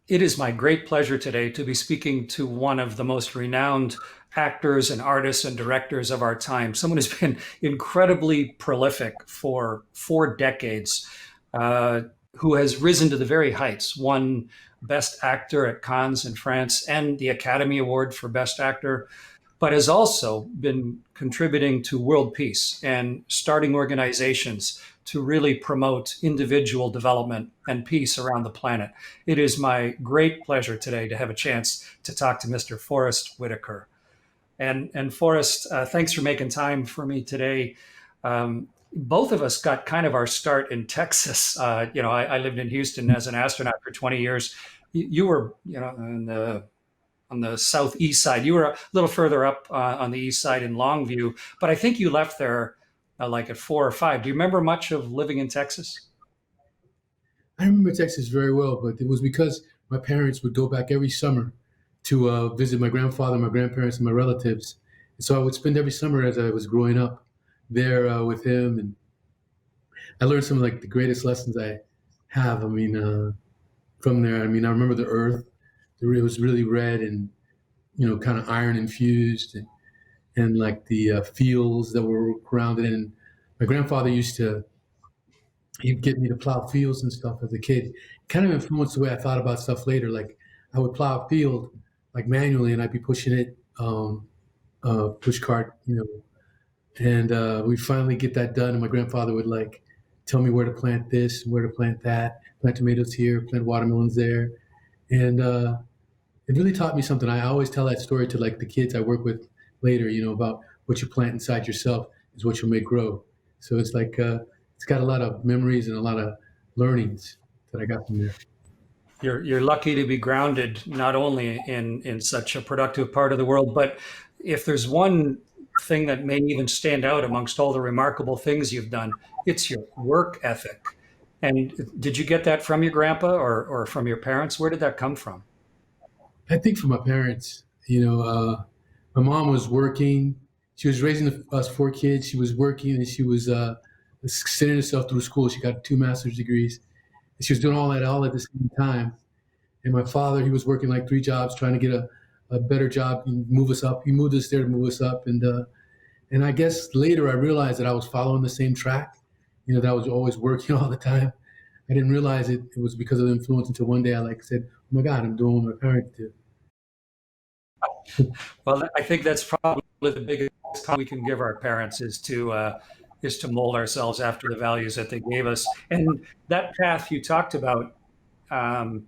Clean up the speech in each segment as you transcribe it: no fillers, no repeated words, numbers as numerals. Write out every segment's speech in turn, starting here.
It is my great pleasure today to be speaking to one of the most renowned actors and artists and directors of our time, someone who's been incredibly prolific for 4 decades, uh, who has risen to the very heights, won Best Actor at Cannes in France and the Academy Award for Best Actor, but has also been contributing to world peace and starting organizations to really promote individual development and peace around the planet. It is my great pleasure today to have a chance to talk to Mr. Forest Whitaker. And Forrest, thanks for making time for me today. Both of us got kind of our start in Texas. I lived in Houston as an astronaut for 20 years. You were, on the southeast side. You were a little further up on the east side in Longview, but I think you left there like at 4 or 5. Do you remember much of living in Texas? I remember Texas very well, but it was because my parents would go back every summer to visit my grandfather, my grandparents, and my relatives. And so I would spend every summer as I was growing up there with him, and I learned some of like the greatest lessons I have. From there, I remember the earth; it was really red and kind of iron infused, and like the fields that were around it. And my grandfather used to he'd get me to plow fields and stuff as a kid. Kind of influenced the way I thought about stuff later. Like I would plow a field like manually, and I'd be pushing it, push cart, and we'd finally get that done. And my grandfather would like tell me where to plant this, where to plant that, plant tomatoes here, plant watermelons there, and it really taught me something. I always tell that story to like the kids I work with later, about what you plant inside yourself is what you'll make grow. So it's like it's got a lot of memories and a lot of learnings that I got from there. You're lucky to be grounded not only in such a productive part of the world, but if there's one thing that may even stand out amongst all the remarkable things you've done, it's your work ethic. And did you get that from your grandpa or from your parents? Where did that come from? I think for my parents, my mom was working. She was raising us four kids. She was working and she was sending herself through school. She got two master's degrees. And she was doing all that all at the same time. And my father, he was working like three jobs, trying to get a better job and move us up. He moved us there to move us up. And I guess later I realized that I was following the same track, that I was always working all the time. I didn't realize it was because of the influence until one day I like said, oh my God, I'm doing what my parents did. Well, I think that's probably the biggest compliment we can give our parents is to mold ourselves after the values that they gave us. And that path you talked about, um,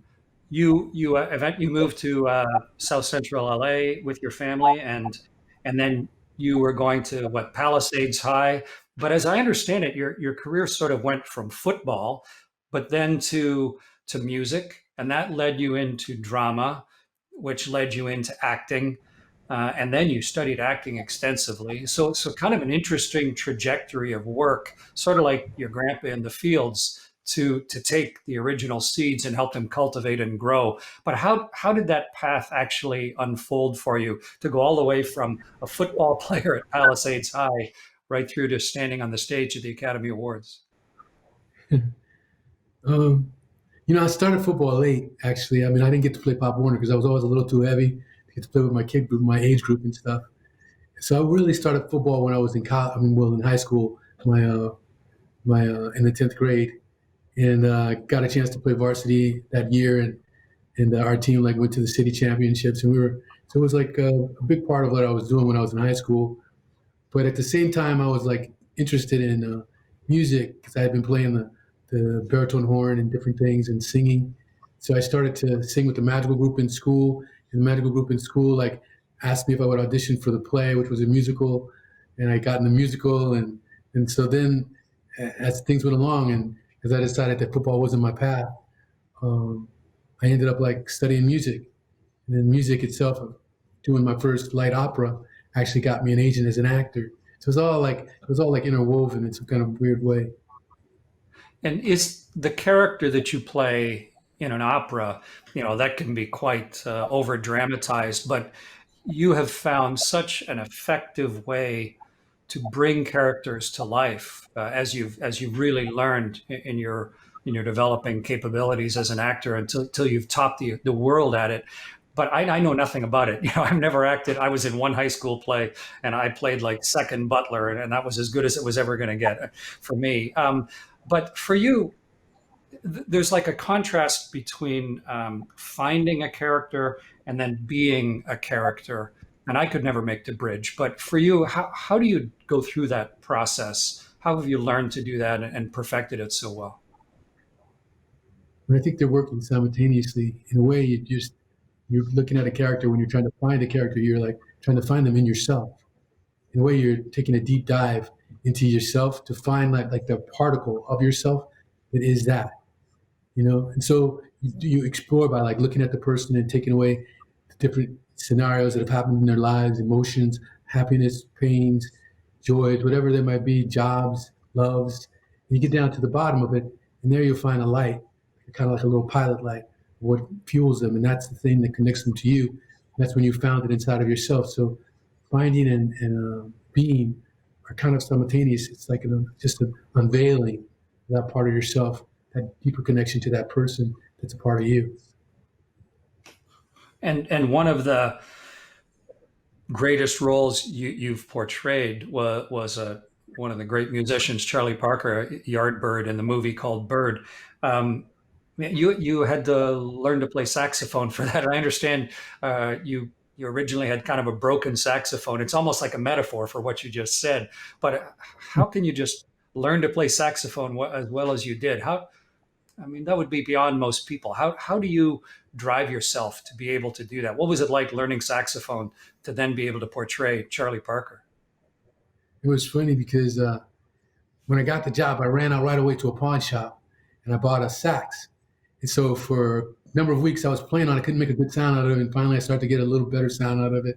you moved to South Central LA with your family, and then you were going to what, Palisades High. But as I understand it, your career sort of went from football, but then to music, and that led you into drama, which led you into acting, and then you studied acting extensively. So kind of an interesting trajectory of work, sort of like your grandpa in the fields, to take the original seeds and help them cultivate and grow. But how did that path actually unfold for you to go all the way from a football player at Palisades High right through to standing on the stage at the Academy Awards? Um, I started football late, actually. I didn't get to play Pop Warner because I was always a little too heavy to get to play with my kid group, my age group and stuff. So I really started football when I was in college. In high school, in the 10th grade, and got a chance to play varsity that year, and our team like went to the city championships, and we were so it was like a big part of what I was doing when I was in high school. But at the same time, I was like interested in music because I had been playing the baritone horn and different things and singing. So I started to sing with the magical group in school. And the magical group in school like asked me if I would audition for the play, which was a musical, and I got in the musical. And so then as things went along, and as I decided that football wasn't my path, um, I ended up like studying music. And then music itself, doing my first light opera, actually got me an agent as an actor. So it was all like interwoven in some kind of weird way. And is the character that you play in an opera, that can be quite over dramatized, but you have found such an effective way to bring characters to life, as you've really learned in your and you're developing capabilities as an actor until you've topped the world at it. But I know nothing about it. I've never acted. I was in one high school play, and I played like second butler, and that was as good as it was ever going to get for me. But for you, there's like a contrast between finding a character and then being a character. And I could never make the bridge. But for you, how do you go through that process? How have you learned to do that and perfected it so well? And I think they're working simultaneously. In a way, you're looking at a character when you're trying to find a character. You're like trying to find them in yourself. In a way, you're taking a deep dive into yourself to find like the particle of yourself that is that. And so you explore by like looking at the person and taking away the different scenarios that have happened in their lives, emotions, happiness, pains, joys, whatever they might be, jobs, loves. And you get down to the bottom of it, and there you'll find a light, kind of like a little pilot light, what fuels them, and that's the thing that connects them to you. That's when you found it inside of yourself. So finding and being are kind of simultaneous. It's like just an unveiling of that part of yourself, that deeper connection to that person that's a part of you. And one of the greatest roles you've portrayed was one of the great musicians, Charlie Parker, Yardbird, in the movie called Bird. Um, you had to learn to play saxophone for that. I understand you originally had kind of a broken saxophone. It's almost like a metaphor for what you just said. But how can you just learn to play saxophone as well as you did? I mean, that would be beyond most people. How do you drive yourself to be able to do that? What was it like learning saxophone to then be able to portray Charlie Parker? It was funny because when I got the job, I ran out right away to a pawn shop and I bought a sax. And so for a number of weeks, I was playing on it, couldn't make a good sound out of it. And finally, I started to get a little better sound out of it.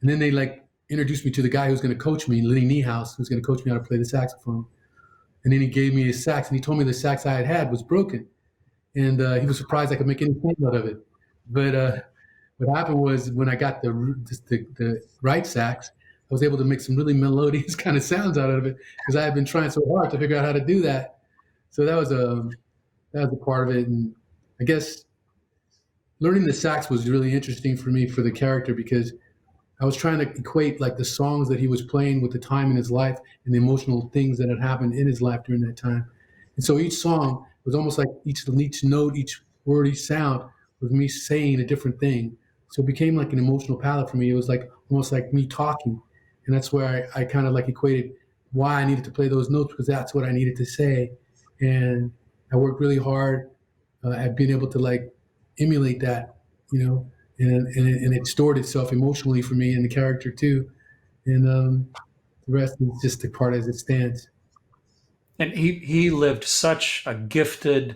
And then they like introduced me to the guy who was going to coach me, Lenny Niehaus, who was going to coach me how to play the saxophone. And then he gave me his sax, and he told me the sax I had was broken, and he was surprised I could make any sound out of it. But what happened was when I got the right sax, I was able to make some really melodious kind of sounds out of it because I had been trying so hard to figure out how to do that. So that was a part of it, and I guess learning the sax was really interesting for me for the character because I was trying to equate like the songs that he was playing with the time in his life and the emotional things that had happened in his life during that time. And so each song was almost like each note, each word, each sound was me saying a different thing. So it became like an emotional palette for me. It was like almost like me talking. And that's where I kind of like equated why I needed to play those notes because that's what I needed to say. And I worked really hard at being able to like emulate that, you know, and it stored itself emotionally for me and the character too. And the rest is just the part as it stands. And he lived such a gifted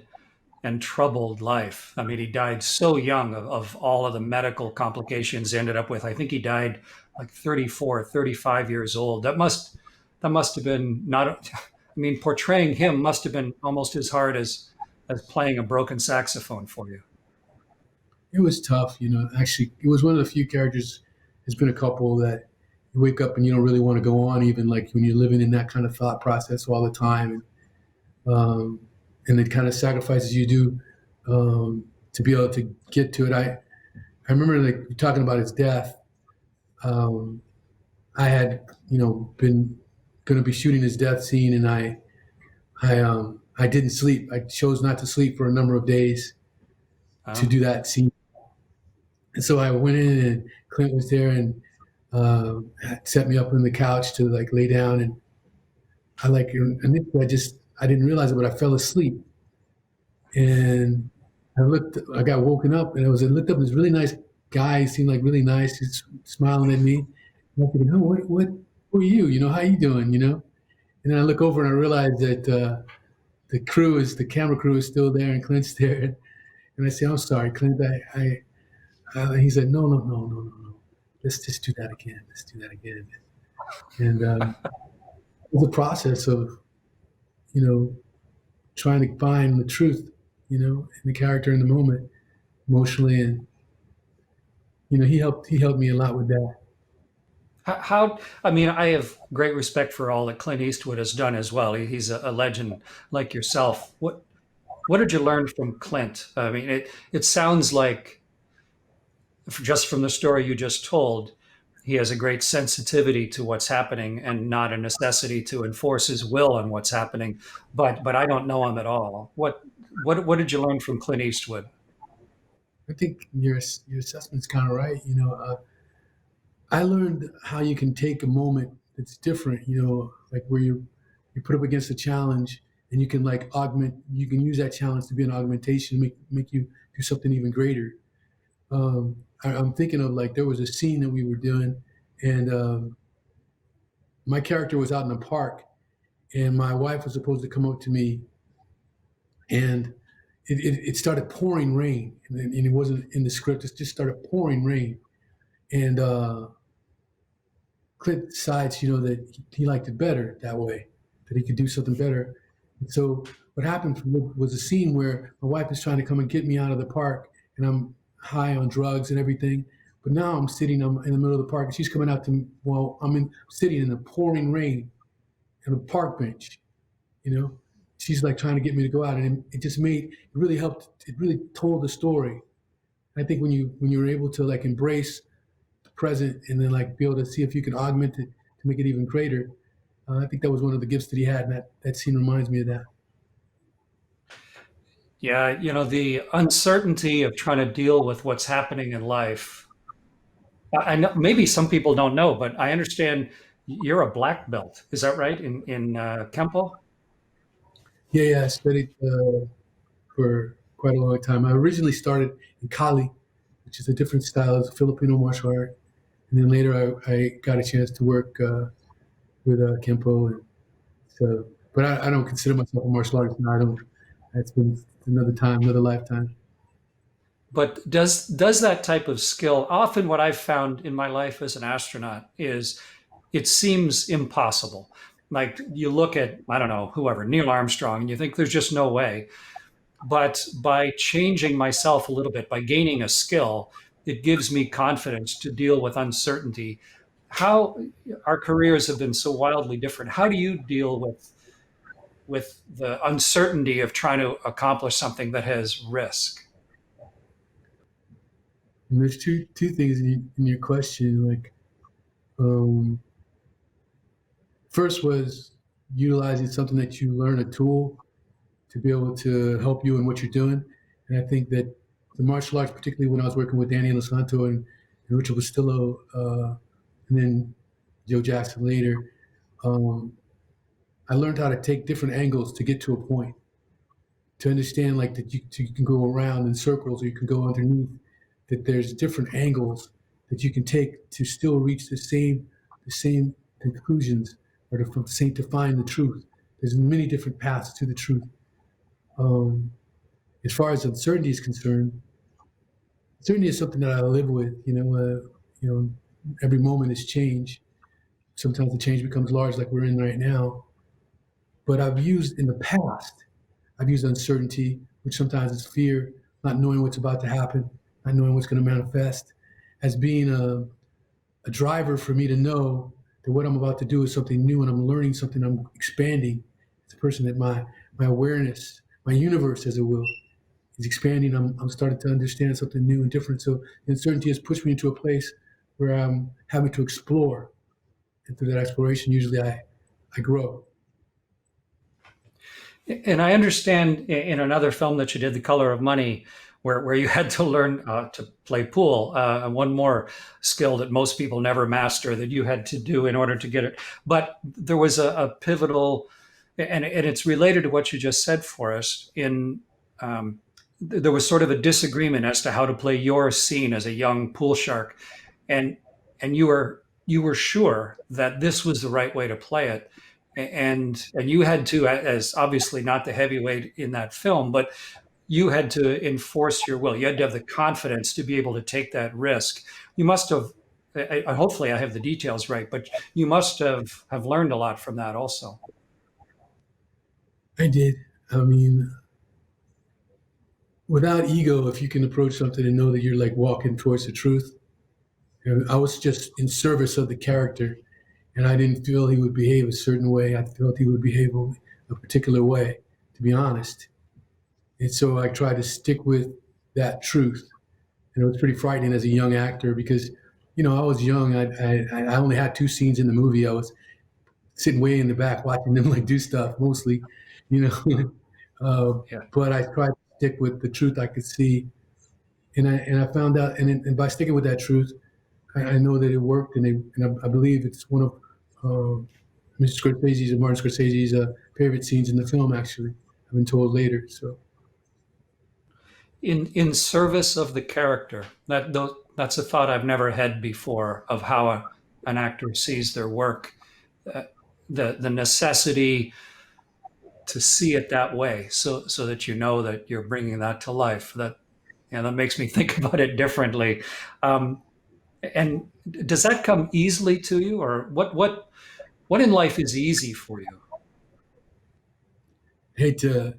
and troubled life. I mean, he died so young of all of the medical complications he ended up with. I think he died like 34, 35 years old. That must have been not, I mean, portraying him must have been almost as hard as playing a broken saxophone for you. It was tough, you know. Actually, it was one of the few characters. There's been a couple that you wake up and you don't really want to go on, even like when you're living in that kind of thought process all the time, um, and the kind of sacrifices you do to be able to get to it. I remember like talking about his death. Um, I had been going to be shooting his death scene, and I didn't sleep. I chose not to sleep for a number of days to Um, do that scene. And so I went in, and Clint was there, and set me up on the couch to like lay down, and initially I didn't realize it, but I fell asleep, and I got woken up, and I looked up, and this really nice guy, he seemed like really nice, he's smiling at me. And I thinking, oh, who are you? You know, how you doing? You know, and then I look over and I realize that the camera crew is still there, and Clint's there, and I say, I'm sorry, Clint, he said, no, no, no, no, no, no. Let's just do that again. Let's do that again. And it was a process of, you know, trying to find the truth, you know, in the character in the moment, emotionally, and he helped me a lot with that. I mean, I have great respect for all that Clint Eastwood has done as well. He's a legend like yourself. What did you learn from Clint? I mean, it sounds like, just from the story you just told, he has a great sensitivity to what's happening and not a necessity to enforce his will on what's happening. But I don't know him at all. What did you learn from Clint Eastwood? I think your assessment's kind of right. I learned how you can take a moment that's different. Like where you put up against a challenge, and you can like augment. You can use that challenge to be an augmentation, make you do something even greater. I'm thinking of like there was a scene that we were doing, and my character was out in the park, and my wife was supposed to come up to me, and it started pouring rain, and it wasn't in the script. It just started pouring rain, and Clint decides, that he liked it better that way, that he could do something better. And so what happened was a scene where my wife is trying to come and get me out of the park, and I'm high on drugs and everything. But now I'm in the middle of the park, and she's coming out to me. Well, sitting in the pouring rain on a park bench. You know, she's like trying to get me to go out, and it really helped. It really told the story. I think when you're able to like embrace present and then like be able to see if you can augment it to make it even greater. I think that was one of the gifts that he had, and that scene reminds me of that. Yeah, the uncertainty of trying to deal with what's happening in life. I know maybe some people don't know, but I understand you're a black belt. Is that right? In Kempo? Yeah, yeah, I studied for quite a long time. I originally started in Kali, which is a different style, it's a Filipino martial art, and then later I got a chance to work with Kempo. And so, but I don't consider myself a martial artist. No, I don't. That's been another time, another lifetime. But does that type of skill, often what I've found in my life as an astronaut is it seems impossible. Like you look at, I don't know, whoever, Neil Armstrong, and you think there's just no way. But by changing myself a little bit, by gaining a skill, it gives me confidence to deal with uncertainty. How our careers have been so wildly different. How do you deal with the uncertainty of trying to accomplish something that has risk? And there's two things in your question. Like, um, first was utilizing something that you learn a tool to be able to help you in what you're doing. And I think that the martial arts, particularly when I was working with Danny Losanto and Richard Bustillo, and then Joe Jackson later, um, I learned how to take different angles to get to a point, to understand like that you can go around in circles or you can go underneath, that there's different angles that you can take to still reach the same conclusions or to find the truth. There's many different paths to the truth. Um, as far as uncertainty is concerned, uncertainty is something that I live with. Every moment is change. Sometimes the change becomes large, like we're in right now. But in the past, I've used uncertainty, which sometimes is fear, not knowing what's about to happen, not knowing what's going to manifest, as being a driver for me to know that what I'm about to do is something new and I'm learning something, I'm expanding. It's a person that my awareness, my universe, as it will, is expanding. I'm starting to understand something new and different. So the uncertainty has pushed me into a place where I'm having to explore. And through that exploration, usually I grow. And I understand in another film that you did, The Color of Money, where you had to learn to play pool, and one more skill that most people never master that you had to do in order to get it. But there was a pivotal, and it's related to what you just said, Forrest. There was sort of a disagreement as to how to play your scene as a young pool shark, and you were sure that this was the right way to play it, and you had to, as obviously not the heavyweight in that film, but you had to enforce your will. You had to have the confidence to be able to take that risk. You must have. Hopefully, I have the details right, but you must have learned a lot from that also. I did. I mean, without ego, if you can approach something and know that you're like walking towards the truth, I was just in service of the character, and I didn't feel he would behave a certain way. I felt he would behave a particular way, to be honest. And so I tried to stick with that truth. And it was pretty frightening as a young actor because, I was young. I only had two scenes in the movie. I was sitting way in the back watching them like do stuff mostly, you know. Yeah. But I tried to stick with the truth I could see, and I found out, and by sticking with that truth, I know that it worked, and I believe it's one of Mr. Scorsese's and Martin Scorsese's favorite scenes in the film. Actually, I've been told later. So In service of the character. That's a thought I've never had before of how an actor sees their work. Uh, the necessity to see it that way, so that you know that you're bringing that to life. That makes me think about it differently. Um, and does that come easily to you, or what in life is easy for you? I hate to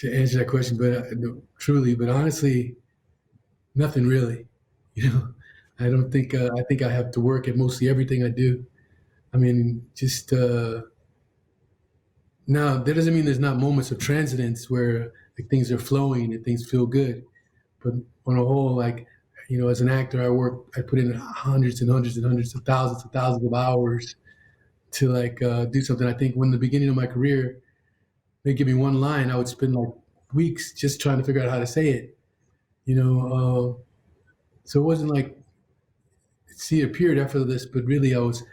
answer that question, but no, truly, but honestly, nothing really. You know, I don't think I think I have to work at mostly everything I do. I mean, just now that doesn't mean there's not moments of transcendence where like things are flowing and things feel good. But on a whole, like as an actor, I put in hundreds and hundreds and hundreds of thousands of hours to like do something. I think when the beginning of my career, they give me one line, I would spend like weeks just trying to figure out how to say it. You know, so it wasn't like see it appeared effortless, but really I was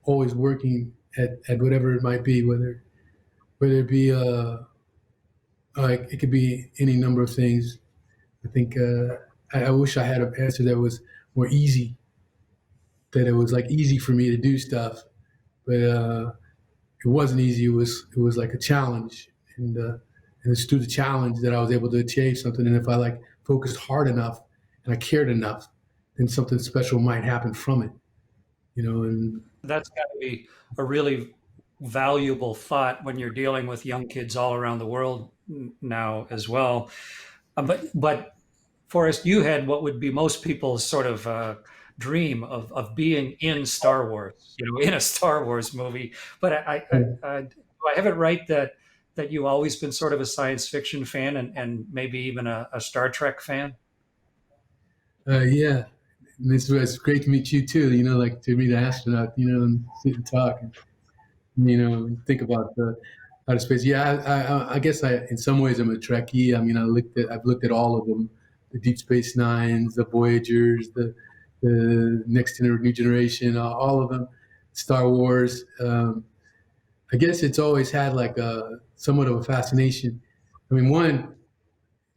always working at whatever it might be, whether it be like it could be any number of things. I think I wish I had an answer that was more easy, that it was like easy for me to do stuff, but it wasn't easy. It was like a challenge, and it's through the challenge that I was able to achieve something. And if I like focused hard enough and I cared enough, then something special might happen from it. And That's got to be a really valuable thought when you're dealing with young kids all around the world now as well. But Forrest, you had what would be most people's sort of dream of being in Star Wars, in a Star Wars movie. But do I have it right that you've always been sort of a science fiction fan and maybe even a Star Trek fan? yeah, and it's great to meet you too. Like to meet an astronaut. And sit and talk, and think about the outer space. Yeah, I guess in some ways I'm a Trekkie. I mean, I've looked at all of them, the Deep Space Nines, the Voyagers, the New Generation, all of them, Star Wars. I guess it's always had like a somewhat of a fascination. I mean, one,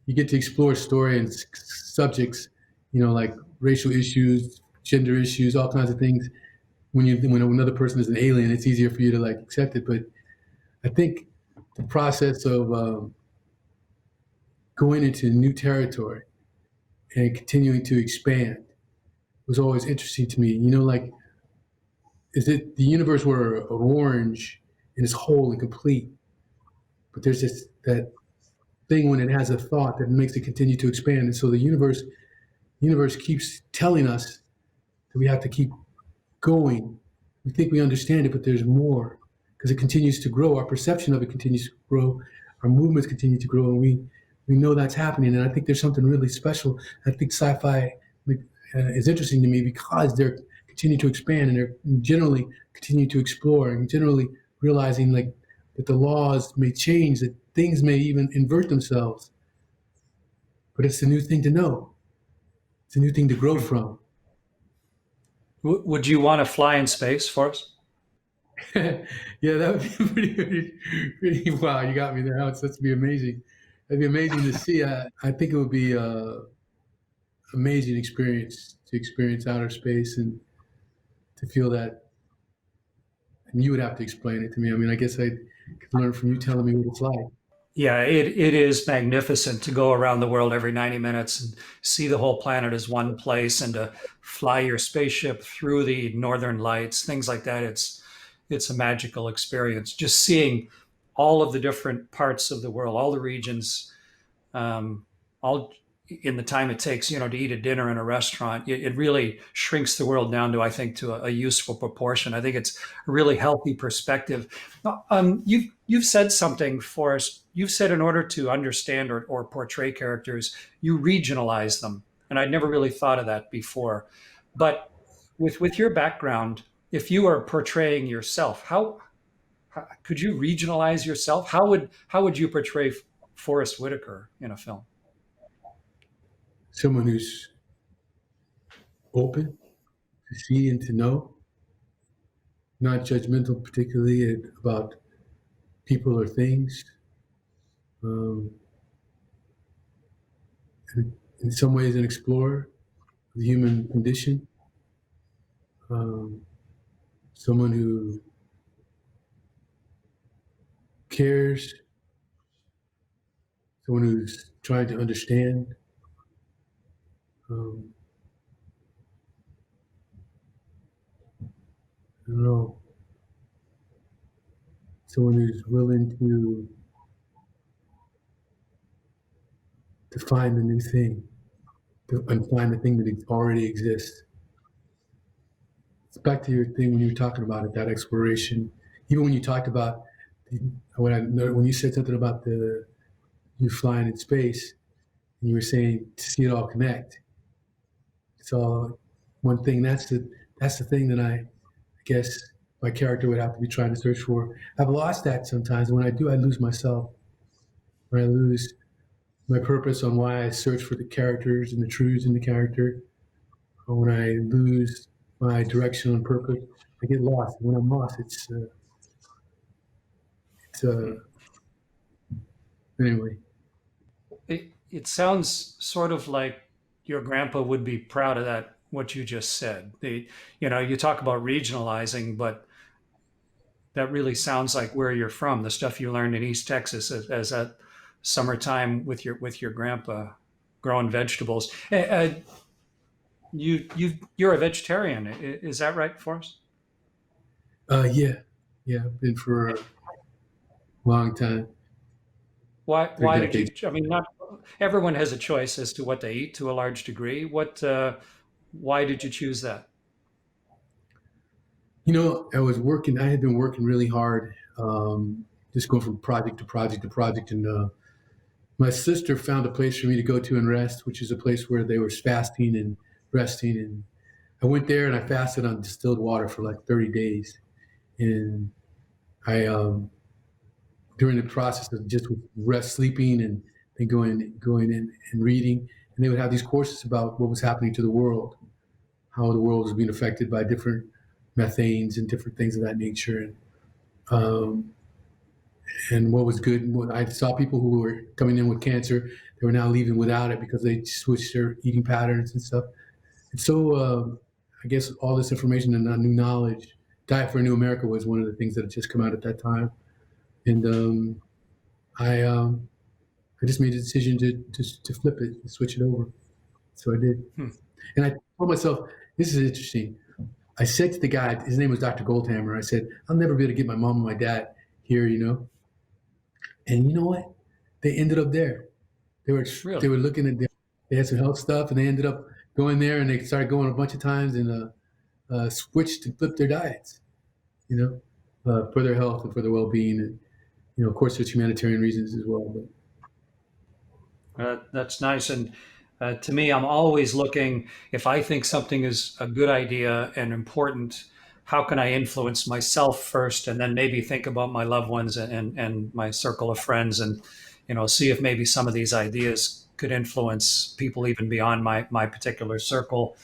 you get to explore story and subjects, like racial issues, gender issues, all kinds of things. When another person is an alien, it's easier for you to like accept it. But I think the process of going into new territory and continuing to expand was always interesting to me. Like, is it the universe were an orange and it's whole and complete, but there's this that thing when it has a thought that makes it continue to expand, and so the universe keeps telling us that we have to keep going. We think we understand it, but there's more because it continues to grow. Our perception of it continues to grow. Our movements continue to grow, and we know that's happening. And I think there's something really special. I think sci-fi is interesting to me because they're continuing to expand and they're generally continue to explore and generally realizing like that the laws may change, that things may even invert themselves. But it's a new thing to know. It's a new thing to grow from. Would you want to fly in space, Forrest? Yeah, that would be pretty. Wow, you got me there. That'd be amazing. That'd be amazing to see. I think it would be amazing experience to experience outer space and to feel that. And you would have to explain it to me. I mean, I guess I could learn from you telling me what it's like. Yeah, it is magnificent to go around the world every 90 minutes and see the whole planet as one place and to fly your spaceship through the northern lights, things like that. It's a magical experience. Just seeing all of the different parts of the world, all the regions, um, all in the time it takes, to eat a dinner in a restaurant. It really shrinks the world down to, I think, to a useful proportion. I think it's a really healthy perspective. You've said something for us. You've said in order to understand or portray characters, you regionalize them, and I'd never really thought of that before. But with your background, if you are portraying yourself, how could you regionalize yourself? How would you portray Forest Whitaker in a film? Someone who's open to see and to know, not judgmental, particularly about people or things. Um, and in some ways, an explorer of the human condition. Um, Someone who cares, someone who's trying to understand. Um, I don't know, someone who's willing to find the new thing, and find the thing that already exists. It's back to your thing when you were talking about it, that exploration. Even when you talked about when you said something about the you flying in space, and you were saying to see it all connect. It's all one thing. That's the thing that I guess my character would have to be trying to search for. I've lost that sometimes. When I do, I lose myself. When I lose my purpose on why I search for the characters and the truths in the character, or when I lose my direction on purpose, I get lost. When I'm lost, it's anyway. It sounds sort of like your grandpa would be proud of that, what you just said. You talk about regionalizing, but that really sounds like where you're from, the stuff you learned in East Texas as that summertime with your grandpa growing vegetables. You're a vegetarian, is that right, Forrest? Yeah, yeah. I've been for a long time, for Why did you? decades. I mean, not everyone has a choice as to what they eat to a large degree. Why did you choose that? I was working. I had been working really hard, just going from project to project to project, and my sister found a place for me to go to and rest, which is a place where they were fasting and resting. And I went there and I fasted on distilled water for like 30 days. And I, during the process of just rest, sleeping, and then going in and reading, and they would have these courses about what was happening to the world, how the world was being affected by different methanes and different things of that nature. Um, and what was good. And I saw people who were coming in with cancer, they were now leaving without it because they switched their eating patterns and stuff. And so I guess all this information and new knowledge, Diet for a New America was one of the things that had just come out at that time. And I um, I just made a decision to flip it, and switch it over. So I did. Hmm. And I told myself, this is interesting. I said to the guy, his name was Dr. Goldhammer, I said, I'll never be able to get my mom and my dad here. And you know what? They ended up there. They were they Really? were looking at they had some health stuff, and they ended up going there, and they started going a bunch of times and switched to flip their diets. For their health and for their well-being, and of course, there's humanitarian reasons as well. But That's nice. And to me, I'm always looking, if I think something is a good idea and important, how can I influence myself first and then maybe think about my loved ones and my circle of friends and, see if maybe some of these ideas could influence people even beyond my particular circle.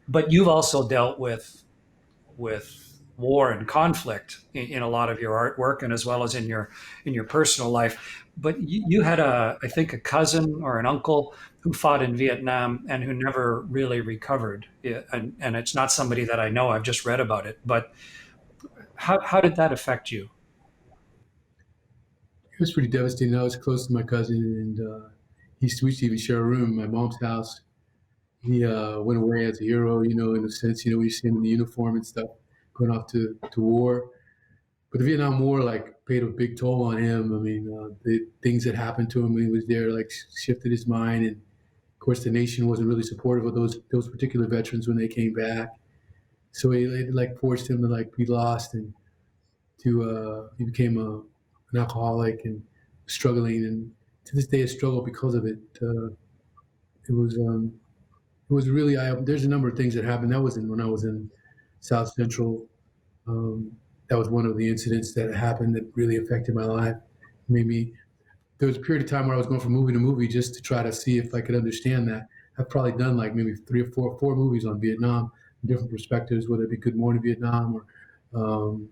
But you've also dealt with war and conflict in a lot of your artwork and as well as in your personal life. But you had I think a cousin or an uncle who fought in Vietnam and who never really recovered. Yeah, and it's not somebody that I know. I've just read about it. But how did that affect you? it was pretty devastating. I was close to my cousin, and we used to even share a room in my mom's house. He went away as a hero, in a sense. We see him in the uniform and stuff, going off to war. But the Vietnam War, like, paid a big toll on him. I mean, the things that happened to him when he was there, like, shifted his mind, and course, the nation wasn't really supportive of those particular veterans when they came back. So it like forced him to like be lost, and to he became an alcoholic and struggling, and to this day, a struggle because of it. It was it was really there's a number of things that happened. That was when I was in South Central. Um, that was one of the incidents that happened that really affected my life. Made me There was a period of time where I was going from movie to movie just to try to see if I could understand that. I've probably done like maybe three or four movies on Vietnam, different perspectives, whether it be Good Morning Vietnam or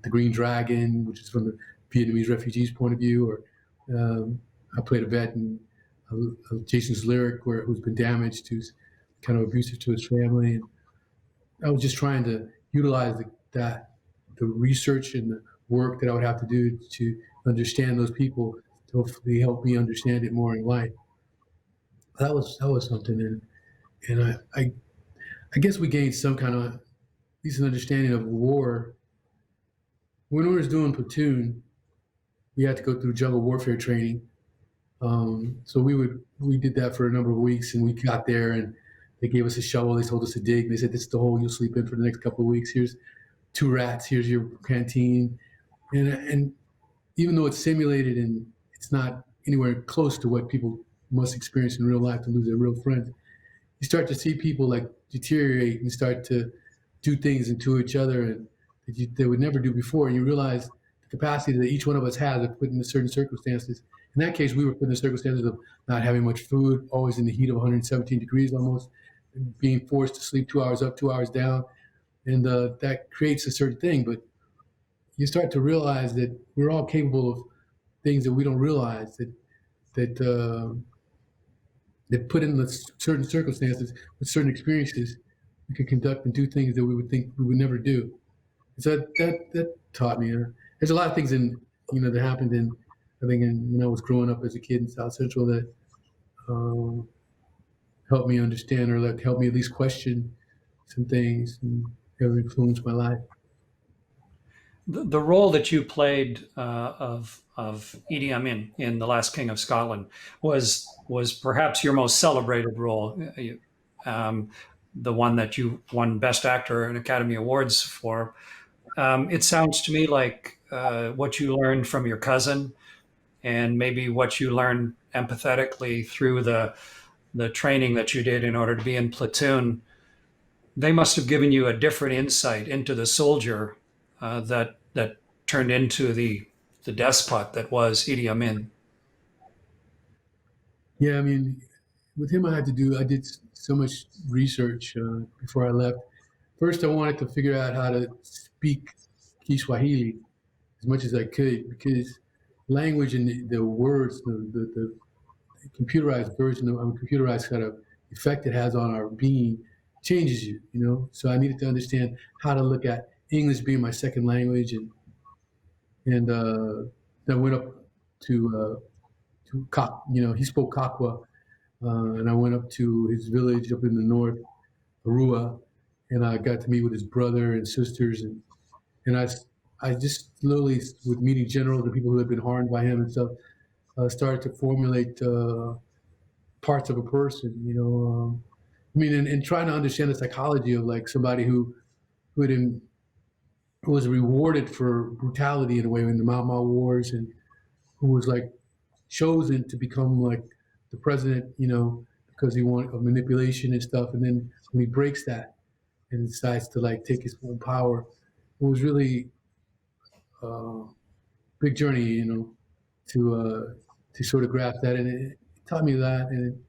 The Green Dragon, which is from the Vietnamese refugees' point of view, or I played a vet in Jason's Lyric, who's been damaged, who's kind of abusive to his family. And I was just trying to utilize the research and the work that I would have to do to understand those people to hopefully help me understand it more in life. That was something, and I guess we gained some kind of decent understanding of war. When we was doing platoon, we had to go through jungle warfare training. So we did that for a number of weeks, and we got there and they gave us a shovel. They told us to dig. They said, "This is the hole you'll sleep in for the next couple of weeks. Here's two rats. Here's your canteen." And even though it's simulated and it's not anywhere close to what people must experience in real life to lose their real friends, you start to see people like deteriorate and start to do things into each other and they would never do before. And you realize the capacity that each one of us has of put in certain circumstances. In that case, we were put in the circumstances of not having much food, always in the heat of 117 degrees almost, being forced to sleep 2 hours up, 2 hours down. And that creates a certain thing. But you start to realize that we're all capable of things that we don't realize, that that put in the certain circumstances with certain experiences, we could conduct and do things that we would think we would never do. So that taught me. There's a lot of things that happened I think when I was growing up as a kid in South Central that uh, helped me understand, or like helped me at least question some things and have influenced my life. The role that you played of Idi Amin in The Last King of Scotland was perhaps your most celebrated role, the one that you won Best Actor and Academy Awards for. It sounds to me like what you learned from your cousin, and maybe what you learned empathetically through the training that you did in order to be in platoon. They must have given you a different insight into the soldier that turned into the despot that was Idi Amin. Yeah, I mean, with him, I did so much research before I left. First, I wanted to figure out how to speak Kiswahili as much as I could, because language and the words, the computerized version of computerized kind of effect it has on our being changes you. So I needed to understand how to look at English being my second language, and I went up to he spoke Kakwa, and I went up to his village up in the north, Arua, and I got to meet with his brother and sisters, and I just slowly, with meeting generals and people who had been harmed by him and stuff, started to formulate parts of a person. I mean, and trying to understand the psychology of like somebody who had in, who was rewarded for brutality in a way in the Mau Mau Wars, and who was like chosen to become like the president, because he wanted of manipulation and stuff. And then when he breaks that and decides to like take his own power, it was really a big journey, to sort of grasp that. And it taught me that, and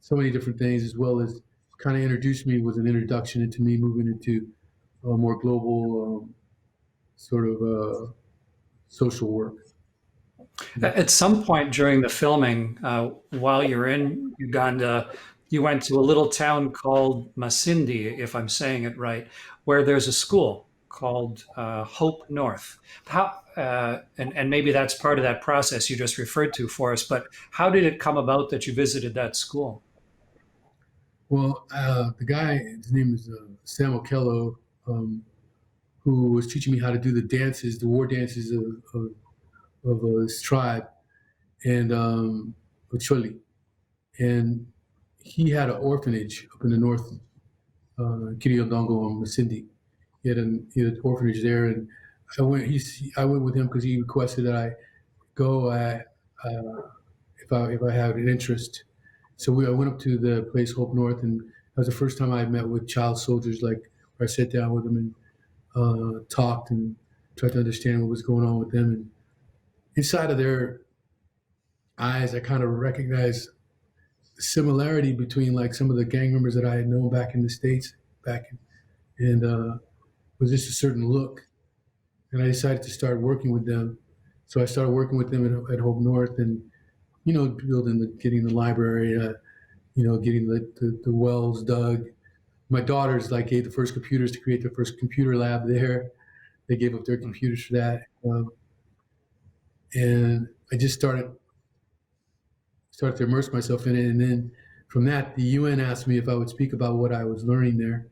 so many different things, as well as kind of introduced me, was an introduction into me moving into a more global sort of social work. At some point during the filming, while you're in Uganda, you went to a little town called Masindi, if I'm saying it right, where there's a school called Hope North. And maybe that's part of that process you just referred to for us, but how did it come about that you visited that school? Well, the guy, his name is Sam Okello, who was teaching me how to do the dances, the war dances of his tribe, and Ocholi. And he had an orphanage up in the north, Kiriondongo on Masindi. He had an orphanage there, and I went with him because he requested that I go if I had an interest. So I went up to the place Hope North, and that was the first time I met with child soldiers. Like where I sat down with them and talked and tried to understand what was going on with them. And inside of their eyes, I kind of recognized the similarity between like some of the gang members that I had known back in the States, and was just a certain look. And I decided to start working with them. So I started working with them at Hope North, and getting the library, getting the wells dug. My daughters like gave the first computers to create the first computer lab there. They gave up their computers for that, and I just started to immerse myself in it. And then from that, the UN asked me if I would speak about what I was learning there.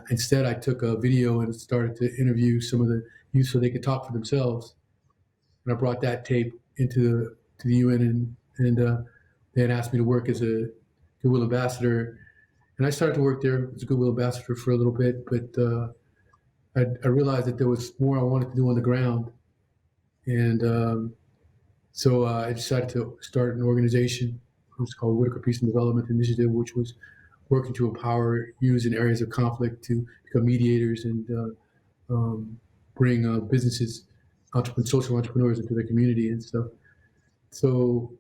Instead, I took a video and started to interview some of the youth so they could talk for themselves. And I brought that tape to the UN, and they had asked me to work as a goodwill ambassador. And I started to work there as a goodwill ambassador for a little bit, but I realized that there was more I wanted to do on the ground. And so I decided to start an organization. It was called Whitaker Peace and Development Initiative, which was working to empower youths in areas of conflict to become mediators and bring businesses, social entrepreneurs into their community and stuff. So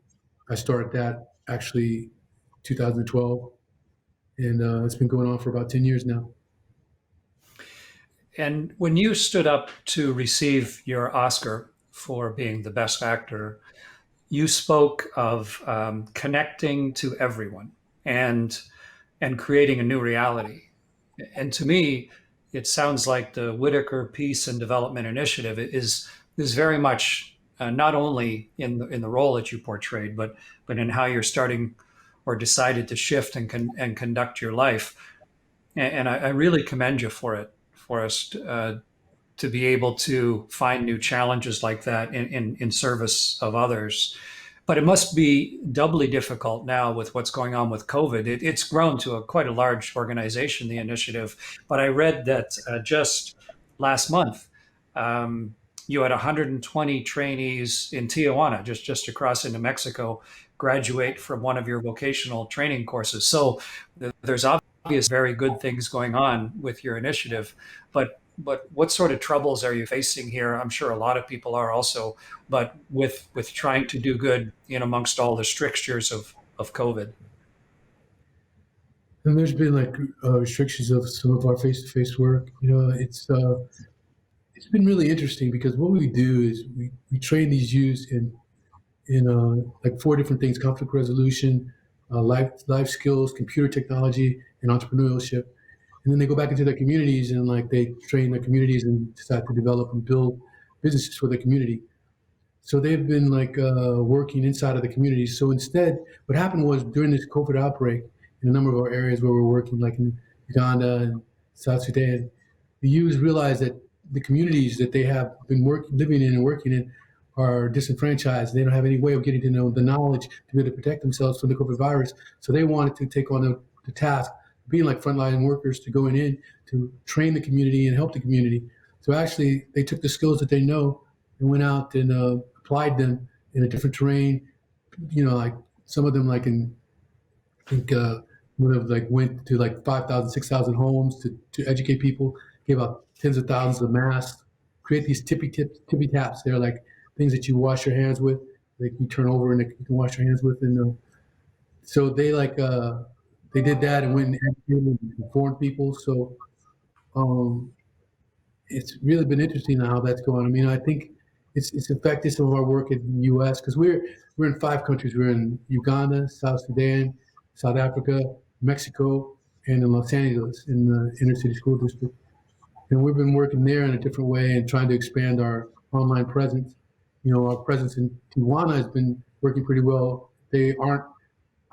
I started that actually 2012, and it's been going on for about 10 years now. And when you stood up to receive your Oscar for being the best actor, you spoke of connecting to everyone and creating a new reality. And to me, it sounds like the Whitaker Peace and Development Initiative is very much not only in the role that you portrayed, but in how you're starting or decided to shift and conduct your life. And I really commend you for it, for us to be able to find new challenges like that in service of others. But it must be doubly difficult now with what's going on with COVID. It's grown to quite a large organization, the initiative. But I read that just last month, you had 120 trainees in Tijuana, just across into Mexico, graduate from one of your vocational training courses. So there's obvious very good things going on with your initiative. But what sort of troubles are you facing here? I'm sure a lot of people are also, but with trying to do good in amongst all the strictures of COVID. And there's been like restrictions of some of our face-to-face work. It's been really interesting because what we do is we train these youths in like four different things: conflict resolution, life skills, computer technology, and entrepreneurship. And then they go back into their communities and like they train their communities and decide to develop and build businesses for their community. So they've been like working inside of the communities. So instead, what happened was during this COVID outbreak, in a number of our areas where we're working, like in Uganda and South Sudan, the youth realized that the communities that they have been living in and working in are disenfranchised. They don't have any way of getting to know the knowledge to be able to protect themselves from the COVID virus. So they wanted to take on the task, being like frontline workers, to going in to train the community and help the community. So actually, they took the skills that they know and went out and applied them in a different terrain. Like some of them, like I think would have like went to like 5,000, 6,000 homes to educate people, gave out tens of thousands of masks, create these tippy taps. They're like things that you wash your hands with, like you turn over and you can wash your hands with. And so they did that and went and educated and informed people. So um, it's really been interesting how that's going. I mean, I think it's affected some of our work in the U.S. because we're in 5 countries. We're in Uganda, South Sudan, South Africa, Mexico, and in Los Angeles in the inner city school district. And we've been working there in a different way and trying to expand our online presence. Our presence in Tijuana has been working pretty well. They aren't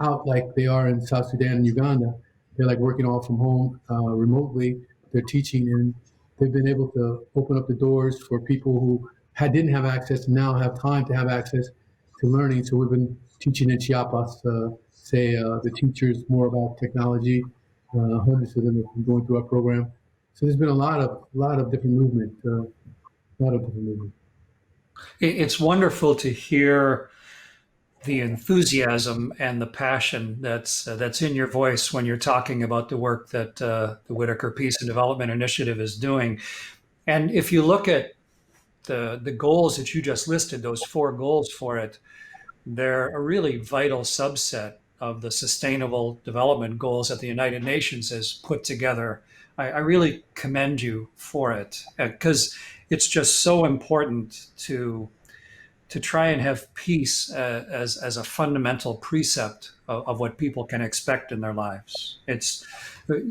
out like they are in South Sudan and Uganda. They're like working all from home remotely. They're teaching, and they've been able to open up the doors for people who didn't have access and now have time to have access to learning. So we've been teaching in Chiapas, say the teachers more about technology. Hundreds of them have been going through our program. So there's been a lot of different movement, a lot of different movement. It's wonderful to hear the enthusiasm and the passion that's in your voice when you're talking about the work that the Whitaker Peace and Development Initiative is doing. And if you look at the goals that you just listed, those four goals for it, they're a really vital subset of the Sustainable Development Goals that the United Nations has put together. I really commend you for it because it's just so important to try and have peace as a fundamental precept of what people can expect in their lives. It's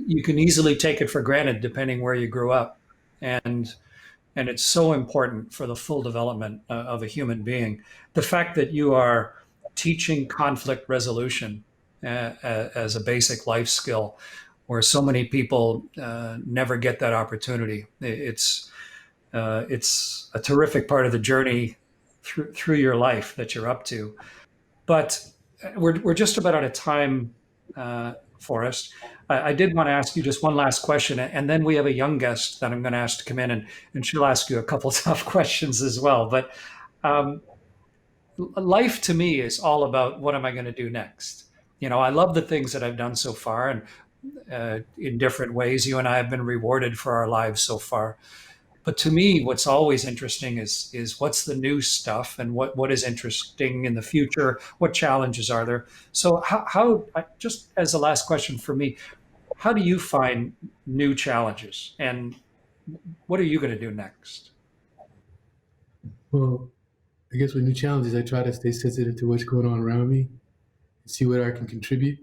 you can easily take it for granted depending where you grew up, and and it's so important for the full development of a human being. The fact that you are teaching conflict resolution as a basic life skill, where so many people never get that opportunity. It's a terrific part of the journey through your life that you're up to. But we're just about out of time, Forrest. I did want to ask you just one last question, and then we have a young guest that I'm going to ask to come in, and she'll ask you a couple tough questions as well. But um, life to me is all about what am I going to do next? You know, I love the things that I've done so far, and in different ways, you and I have been rewarded for our lives so far. But to me, what's always interesting is what's the new stuff and what is interesting in the future. What challenges are there? So just as the last question for me, how do you find new challenges, and what are you going to do next? Well, I guess with new challenges, I try to stay sensitive to what's going on around me and see where I can contribute.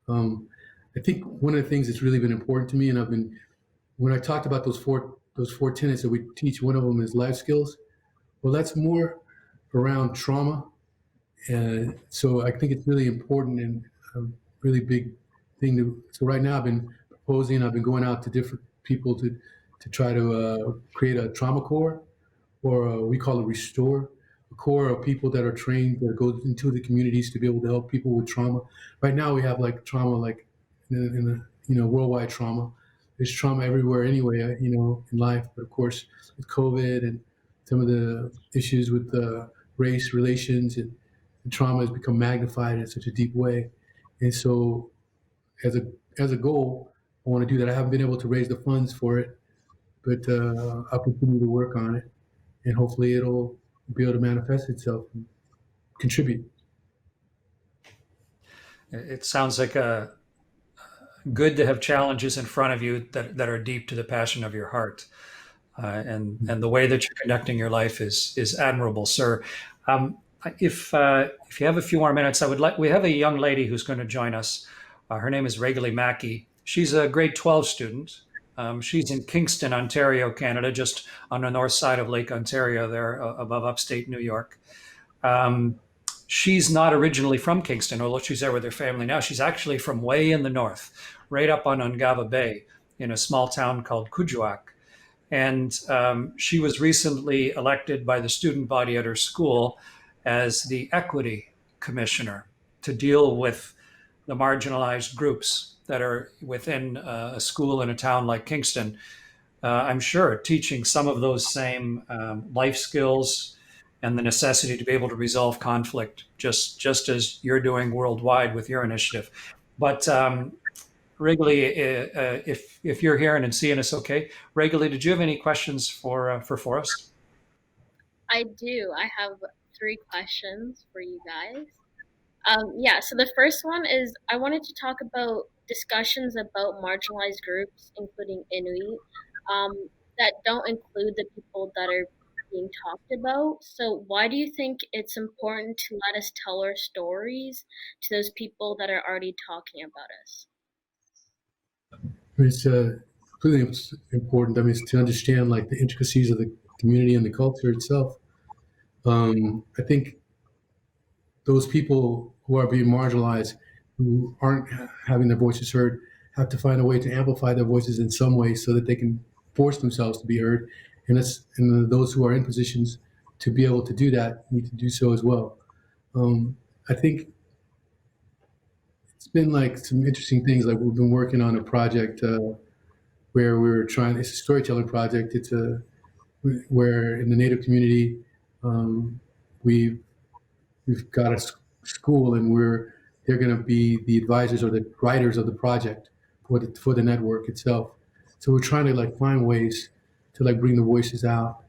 Um, I think one of the things that's really been important to me, and I've been when I talked about those four tenets that we teach, one of them is life skills. Well, that's more around trauma, and so I think it's really important and a really big thing to. So right now, I've been going out to different people to try to create a trauma core, or we call it restore. A core of people that are trained that go into the communities to be able to help people with trauma. Right now, we have like trauma, like in the worldwide trauma. There's trauma everywhere anyway, in life. But of course, with COVID and some of the issues with race relations and trauma has become magnified in such a deep way. And so, as a goal, I want to do that. I haven't been able to raise the funds for it, but I'll continue to work on it, and hopefully, it'll be able to manifest itself and contribute. It sounds like a good to have challenges in front of you that are deep to the passion of your heart. And the way that you're conducting your life is admirable, sir. Um, if you have a few more minutes, I would like we have a young lady who's going to join us. Her name is Regally Mackey. She's a grade 12 student. She's in Kingston, Ontario, Canada, just on the north side of Lake Ontario, there above upstate New York. Um, she's not originally from Kingston, although she's there with her family now. She's actually from way in the north, right up on Ungava Bay, in a small town called Kuujjuaq. And she was recently elected by the student body at her school as the equity commissioner to deal with the marginalized groups that are within a school in a town like Kingston. I'm sure teaching some of those same life skills and the necessity to be able to resolve conflict, just as you're doing worldwide with your initiative. But Wrigley, if you're hearing and seeing us, okay. Wrigley, did you have any questions for Forrest? I do. I have three questions for you guys. Yeah, so the first one is I wanted to talk about discussions about marginalized groups, including Inuit, that don't include the people that are being talked about. So, why do you think it's important to let us tell our stories to those people that are already talking about us? It's completely important. I mean, it's to understand like the intricacies of the community and the culture itself. I think those people who are being marginalized, who aren't having their voices heard, have to find a way to amplify their voices in some way so that they can force themselves to be heard. And those who are in positions to be able to do that need to do so as well. I think been like some interesting things. Like we've been working on a project where we're trying. It's a storytelling project. It's a where in the Native community um, we we've got a school, and they're going to be the advisors or the writers of the project for the network itself. So we're trying to like find ways to like bring the voices out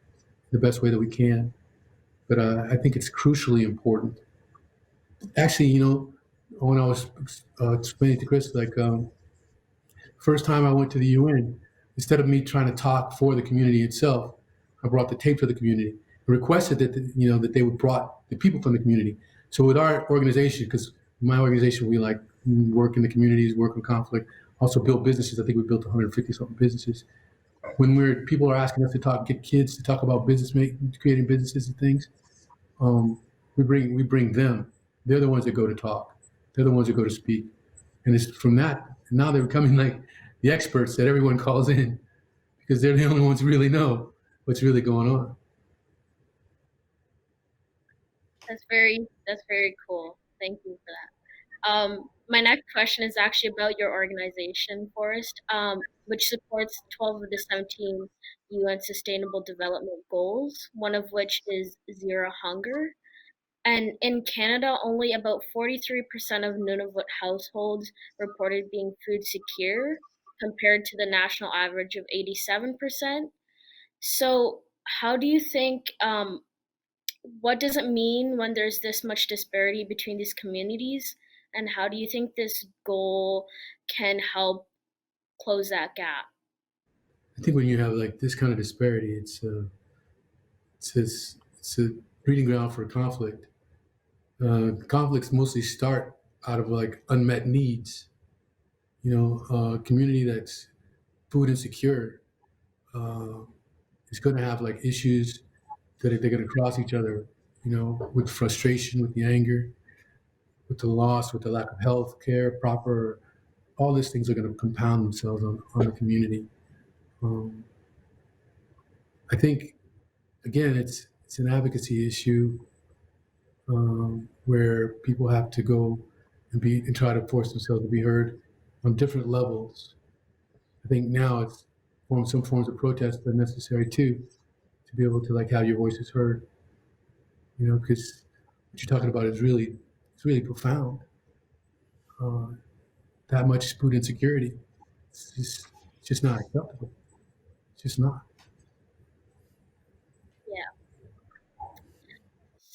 the best way that we can. But I think it's crucially important. Actually, when I was explaining to Chris, like first time I went to the UN, instead of me trying to talk for the community itself, I brought the tape to the community and requested that they would brought the people from the community. So with our organization, because my organization, we like work in the communities, work on conflict, also build businesses. I think we built 150 something businesses. When people are asking us to talk, get kids to talk about creating businesses and things, we bring them. They're the ones that go to talk. They're the ones that go to speak. And it's from that, now they're becoming like the experts that everyone calls in because they're the only ones who really know what's really going on. That's very cool. Thank you for that. My next question is actually about your organization, Forest, which supports 12 of the 17 UN Sustainable Development Goals, one of which is zero hunger. And in Canada, only about 43% of Nunavut households reported being food secure, compared to the national average of 87%. So, how do you think, what does it mean when there's this much disparity between these communities? And how do you think this goal can help close that gap? I think when you have like this kind of disparity, it's a breeding ground for conflict. Conflicts mostly start out of like unmet needs. A community that's food insecure uh, is going to have like issues that they're going to cross each other. With frustration, with the anger, with the loss, with the lack of health care, proper, all these things are going to compound themselves on the community. Um, I think again, it's an advocacy issue where people have to go and try to force themselves to be heard on different levels. I think now some forms of protest are necessary too to be able to like have your voices heard. Because what you're talking about is really profound. Uh, that much food insecurity, it's just not acceptable. It's just not. Yeah.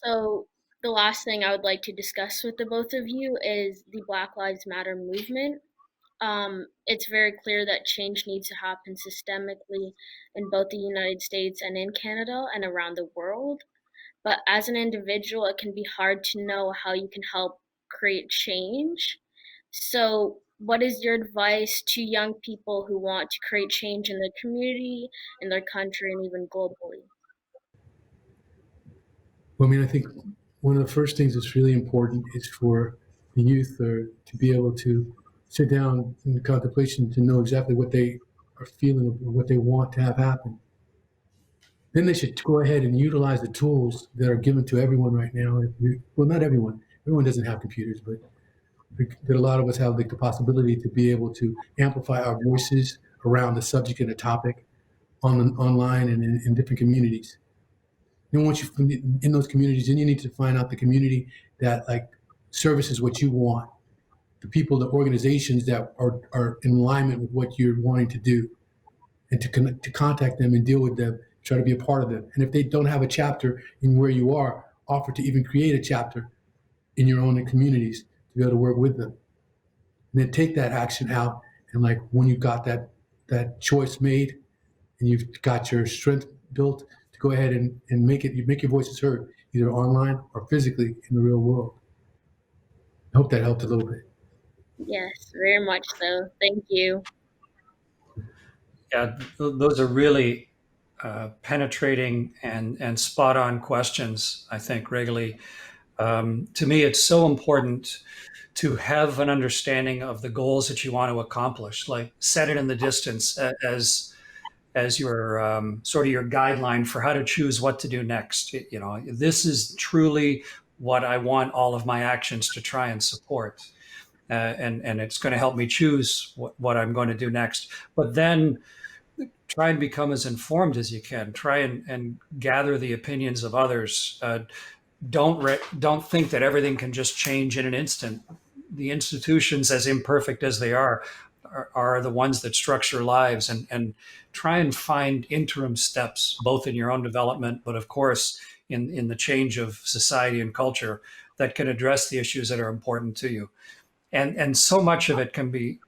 So, the last thing I would like to discuss with the both of you is the Black Lives Matter movement. It's very clear that change needs to happen systemically in both the United States and in Canada and around the world. But as an individual, it can be hard to know how you can help create change. So, what is your advice to young people who want to create change in their community, in their country, and even globally? Well, I mean, I think one of the first things that's really important is for the youth to be able to sit down in contemplation to know exactly what they are feeling or what they want to have happen. Then they should go ahead and utilize the tools that are given to everyone right now. Well, not everyone. Everyone doesn't have computers, but that a lot of us have like the possibility to be able to amplify our voices around the subject and the topic online and in different communities. Then once you in those communities, then you need to find out the community that like services what you want, the people, the organizations that are in alignment with what you're wanting to do, and to contact them and deal with them, try to be a part of them. And if they don't have a chapter in where you are, offer to even create a chapter in your own communities to be able to work with them. And then take that action out. And like when you've got that choice made and you've got your strength built to go ahead and make your voices heard, either online or physically in the real world. I hope that helped a little bit. Yes, very much so. Thank you. Yeah, those are really penetrating and spot on questions, I think, regularly. To me, it's so important to have an understanding of the goals that you want to accomplish, like set it in the distance as your sort of your guideline for how to choose what to do next. This is truly what I want all of my actions to try and support. and it's going to help me choose what I'm going to do next. But then try and become as informed as you can. Try and gather the opinions of others. Don't think that everything can just change in an instant. The institutions, as imperfect as they are the ones that structure lives, and try and find interim steps, both in your own development, but of course in the change of society and culture that can address the issues that are important to you. And so much of it can be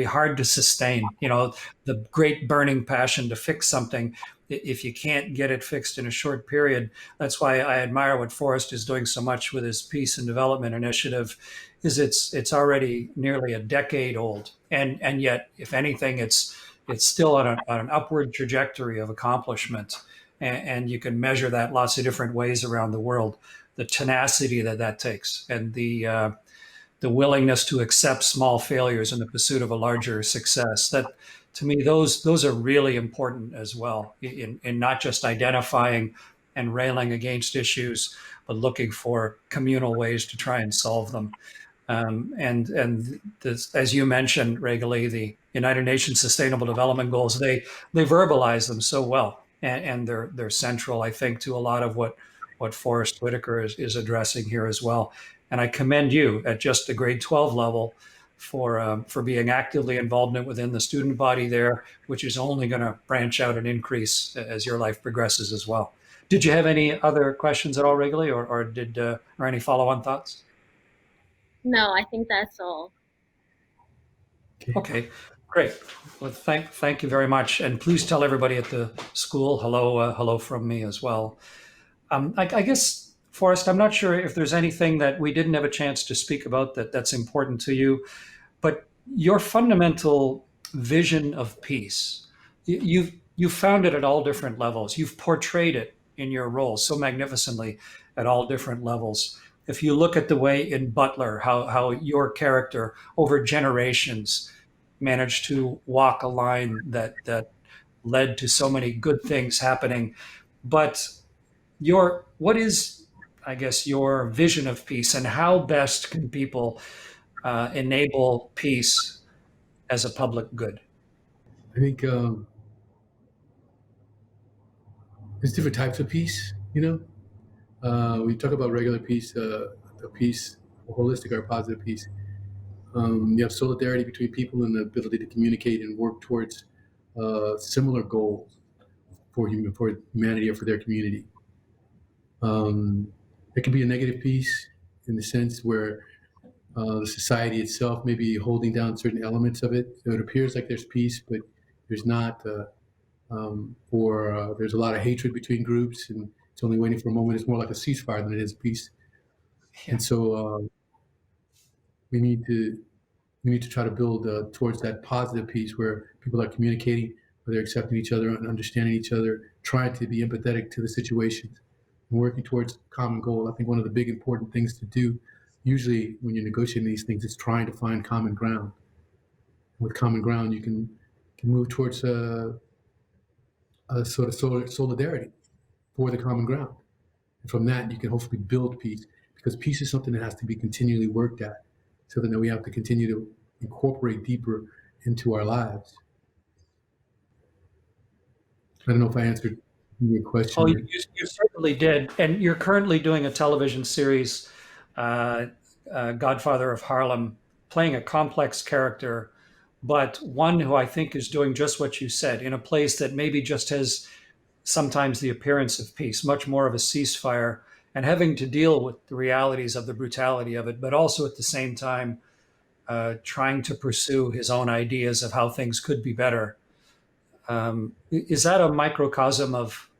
hard to sustain. You know, the great burning passion to fix something, if you can't get it fixed in a short period. That's why I admire what Forest is doing so much with his peace and development initiative. Is it's already nearly a decade old, and yet, if anything, it's still on an upward trajectory of accomplishment, and you can measure that lots of different ways around the world. The tenacity that takes, and the willingness to accept small failures in the pursuit of a larger success. That, to me, those are really important as well, in not just identifying and railing against issues, but looking for communal ways to try and solve them. And this, as you mentioned, Regali, the United Nations Sustainable Development Goals, they verbalize them so well, and they're central, I think, to a lot of what Forest Whitaker is addressing here as well. And I commend you at just the grade 12 level for being actively involved in it within the student body there, which is only going to branch out and increase as your life progresses as well. Did you have any other questions at all, Wrigley, or any follow-on thoughts? No, I think that's all. Okay. Okay, great. Well, thank you very much, and please tell everybody at the school hello from me as well. I guess, Forrest, I'm not sure if there's anything that we didn't have a chance to speak about that's important to you, but your fundamental vision of peace, you've found it at all different levels. You've portrayed it in your roles so magnificently at all different levels. If you look at the way in Butler, how your character over generations managed to walk a line that led to so many good things happening, but what is, I guess, your vision of peace, and how best can people enable peace as a public good? I think there's different types of peace. We talk about regular peace, a peace, a holistic or positive peace. You have solidarity between people and the ability to communicate and work towards similar goals for humanity or for their community. There can be a negative peace in the sense where the society itself may be holding down certain elements of it. So it appears like there's peace, but there's not, or there's a lot of hatred between groups, and it's only waiting for a moment. It's more like a ceasefire than it is peace. Yeah. And so we need to we need to try to build towards that positive peace where people are communicating, where they're accepting each other and understanding each other, trying to be empathetic to the situations, and working towards common goal. I think one of the big important things to do, usually when you're negotiating these things, is trying to find common ground. With common ground, you can move towards a sort of solidarity for the common ground. And from that, you can hopefully build peace, because peace is something that has to be continually worked at, so that we have to continue to incorporate deeper into our lives. I don't know if I answered your Oh, question. you certainly did. And you're currently doing a television series, uh, Godfather of Harlem, playing a complex character, but one who I think is doing just what you said in a place that maybe just has sometimes the appearance of peace, much more of a ceasefire, and having to deal with the realities of the brutality of it, but also at the same time trying to pursue his own ideas of how things could be better. Is that a microcosm of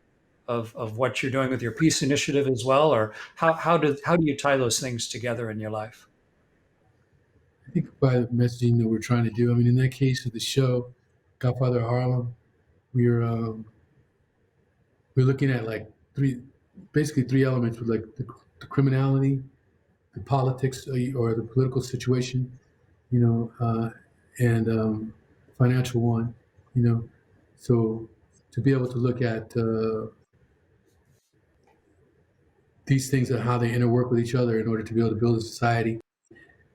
what you're doing with your peace initiative as well, or how do you tie those things together in your life? I think by the messaging that we're trying to do, I mean, in that case of the show, Godfather of Harlem, we're we're looking at like basically three elements with like the criminality, the politics or the political situation, you know, and financial one, you know. So to be able to look at these things and how they interwork with each other in order to be able to build a society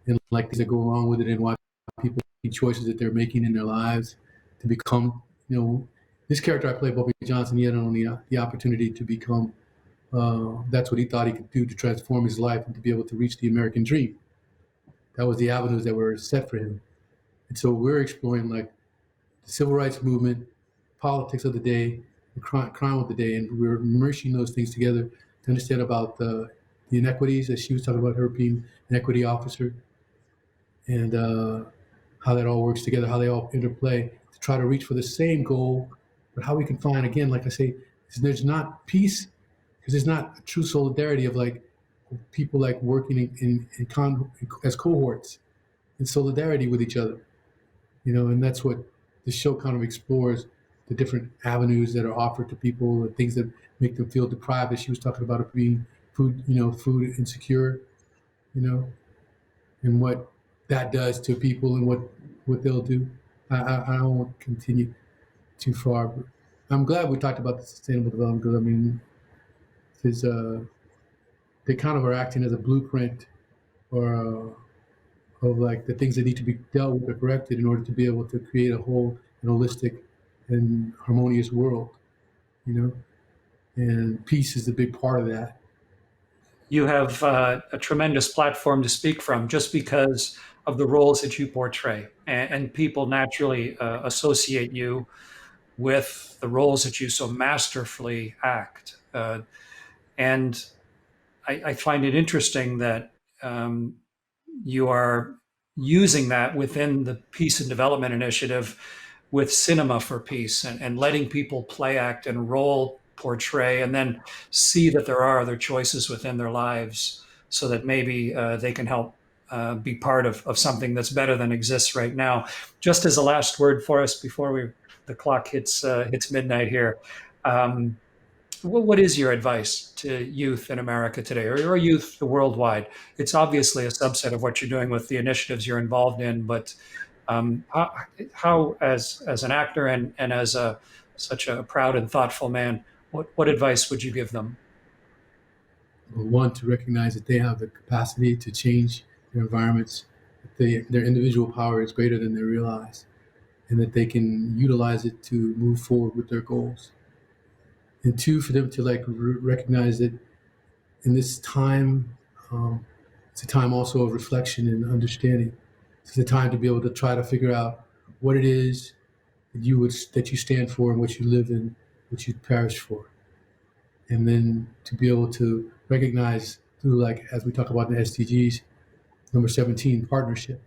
and like things that go along with it, and why people make choices that they're making in their lives to become, this character I play, Bobby Johnson, he had only the opportunity to become, that's what he thought he could do to transform his life and to be able to reach the American dream. That was the avenues that were set for him. And so we're exploring like the civil rights movement, politics of the day, the crime of the day, and we're merging those things together to understand about the inequities that she was talking about, her being an equity officer, and how that all works together, how they all interplay to try to reach for the same goal, but how we can find, again, like I say, there's not peace because there's not a true solidarity of like people like working as cohorts in solidarity with each other, and that's what the show kind of explores, the different avenues that are offered to people, the things that make them feel deprived, as she was talking about, of being food insecure, you know, and what that does to people and what they'll do. I don't want to continue too far, but I'm glad we talked about the sustainable development goals. I mean, because they kind of are acting as a blueprint or of like the things that need to be dealt with or corrected in order to be able to create a whole and holistic and harmonious world, you know. And peace is a big part of that. You have a tremendous platform to speak from just because of the roles that you portray. And people naturally associate you with the roles that you so masterfully act. And I find it interesting that um, you are using that within the Peace and Development Initiative with Cinema for Peace and letting people play, act, and role portray, and then see that there are other choices within their lives so that maybe they can help be part of something that's better than exists right now. Just as a last word for us before the clock hits midnight here. Um, what is your advice to youth in America today, or youth worldwide? It's obviously a subset of what you're doing with the initiatives you're involved in, but how as an actor and as such a proud and thoughtful man, what advice would you give them? One, to recognize that they have the capacity to change their environments, that their individual power is greater than they realize, and that they can utilize it to move forward with their goals. And two, for them to like recognize that in this time, it's a time also of reflection and understanding. It's a time to be able to try to figure out what it is that you stand for and what you live in, what you perish for, and then to be able to recognize through, like as we talk about in the SDGs, number 17, partnership,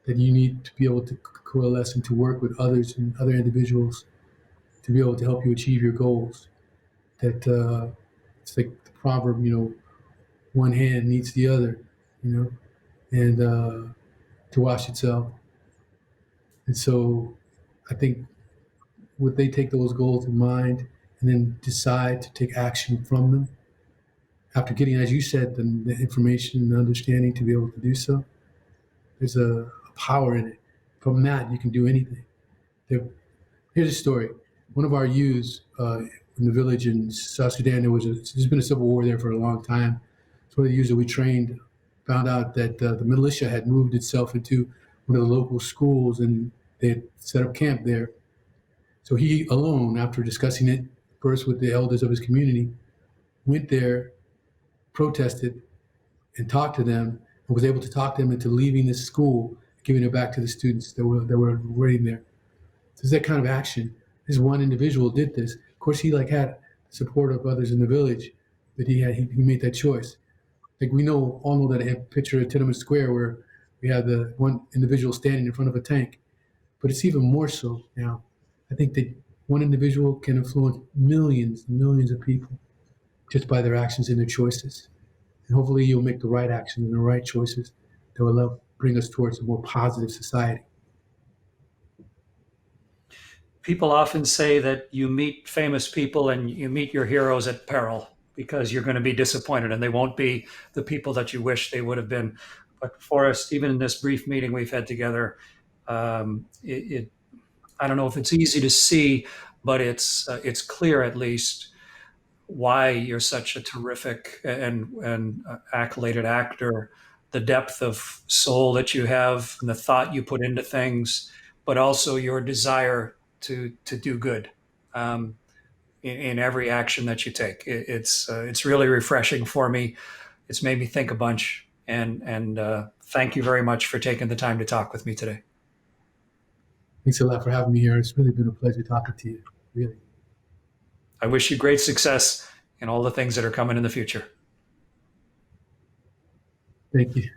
that you need to be able to coalesce and to work with others and other individuals to be able to help you achieve your goals. That it's like the proverb, one hand needs the other, and to wash itself. And so I think would they take those goals in mind and then decide to take action from them after getting, as you said, the information and understanding to be able to do so. There's a power in it. From that, you can do anything. There, here's a story. One of our youths in the village in South Sudan, there's been a civil war there for a long time. So one of the youths that we trained found out that the militia had moved itself into one of the local schools and they had set up camp there. So he alone, after discussing it first with the elders of his community, went there, protested, and talked to them, and was able to talk them into leaving this school, giving it back to the students that were waiting there. So it's that kind of action. This one individual did this. Of course, he had the support of others in the village, but he made that choice. Like we all know that picture of Tiananmen Square where we have the one individual standing in front of a tank, but it's even more so now. I think that one individual can influence millions and millions of people just by their actions and their choices. And hopefully you'll make the right actions and the right choices that will bring us towards a more positive society. People often say that you meet famous people and you meet your heroes at peril because you're going to be disappointed and they won't be the people that you wish they would have been. But Forrest, even in this brief meeting we've had together, I don't know if it's easy to see, but it's clear at least why you're such a terrific and accoladed actor, the depth of soul that you have and the thought you put into things, but also your desire to do good in every action that you take. It's really refreshing for me. It's made me think a bunch, and thank you very much for taking the time to talk with me today. Thanks a lot for having me here. It's really been a pleasure talking to you. Really. I wish you great success in all the things that are coming in the future. Thank you.